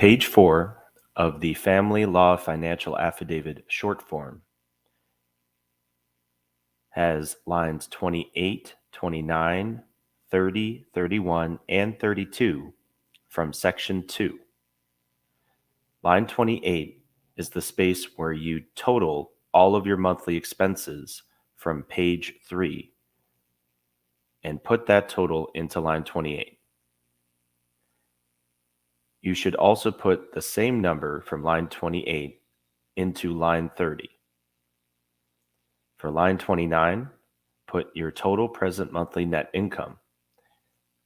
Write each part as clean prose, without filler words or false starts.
Page 4 of the Family Law Financial Affidavit short form has lines 28, 29, 30, 31, and 32 from Section 2. Line 28 is the space where you total all of your monthly expenses from page 3 and put that total into line 28. You should also put the same number from line 28 into line 30. For line 29, put your total present monthly net income,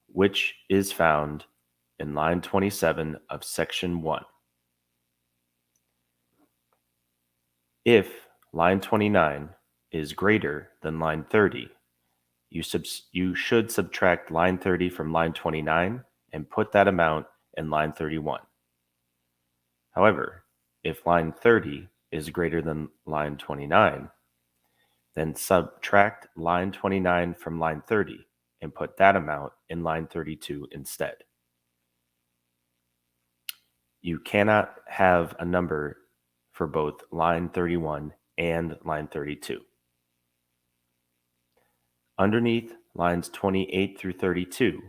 which is found in line 27 of Section 1. If line 29 is greater than line 30, you should subtract line 30 from line 29 and put that amount in line 31. However, if line 30 is greater than line 29, then subtract line 29 from line 30 and put that amount in line 32 instead. You cannot have a number for both line 31 and line 32. Underneath lines 28 through 32,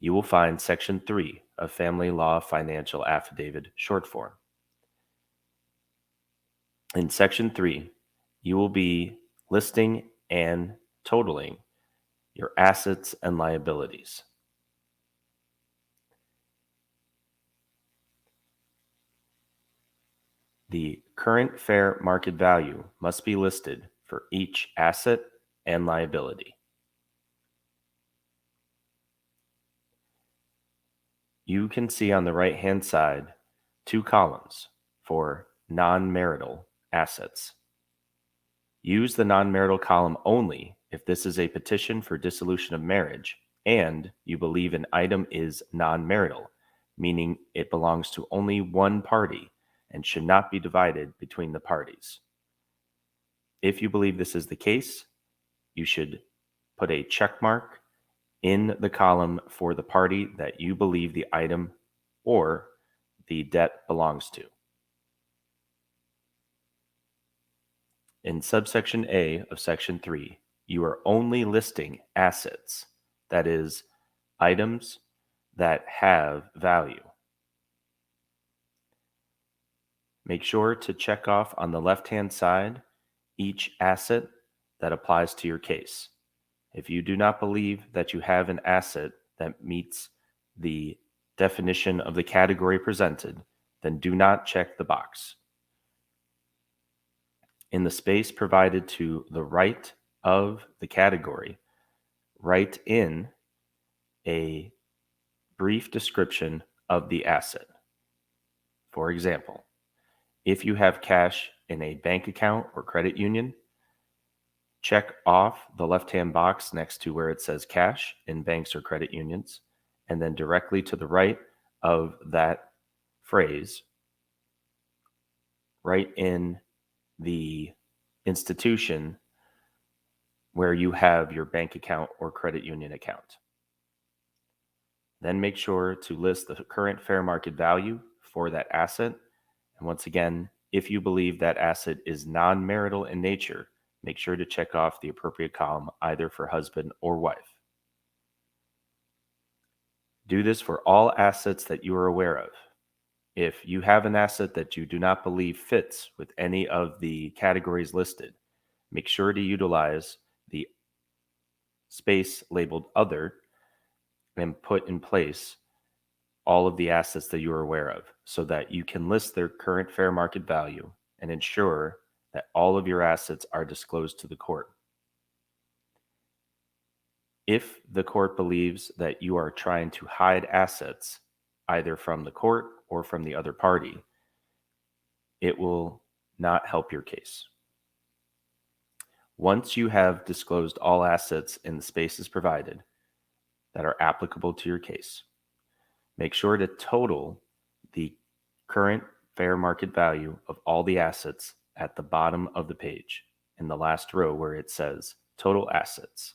you will find Section 3 of Family Law Financial Affidavit short form. In Section 3, you will be listing and totaling your assets and liabilities. The current fair market value must be listed for each asset and liability. You can see on the right-hand side 2 columns for non-marital assets. Use the non-marital column only if this is a petition for dissolution of marriage and you believe an item is non-marital, meaning it belongs to only one party and should not be divided between the parties. If you believe this is the case, you should put a check mark in the column for the party that you believe the item or the debt belongs to. In subsection A of Section 3, you are only listing assets, that is, items that have value. Make sure to check off on the left-hand side each asset that applies to your case. If you do not believe that you have an asset that meets the definition of the category presented, then do not check the box. In the space provided to the right of the category, write in a brief description of the asset. For example, if you have cash in a bank account or credit union, check off the left-hand box next to where it says cash in banks or credit unions, and then directly to the right of that phrase, write in the institution where you have your bank account or credit union account. Then make sure to list the current fair market value for that asset. And once again, if you believe that asset is non-marital in nature, make sure to check off the appropriate column either for husband or wife. Do this for all assets that you are aware of. If you have an asset that you do not believe fits with any of the categories listed, make sure to utilize the space labeled Other and put in place all of the assets that you are aware of so that you can list their current fair market value and ensure that all of your assets are disclosed to the court. If the court believes that you are trying to hide assets, either from the court or from the other party, it will not help your case. Once you have disclosed all assets in the spaces provided that are applicable to your case, make sure to total the current fair market value of all the assets at the bottom of the page in the last row where it says total assets.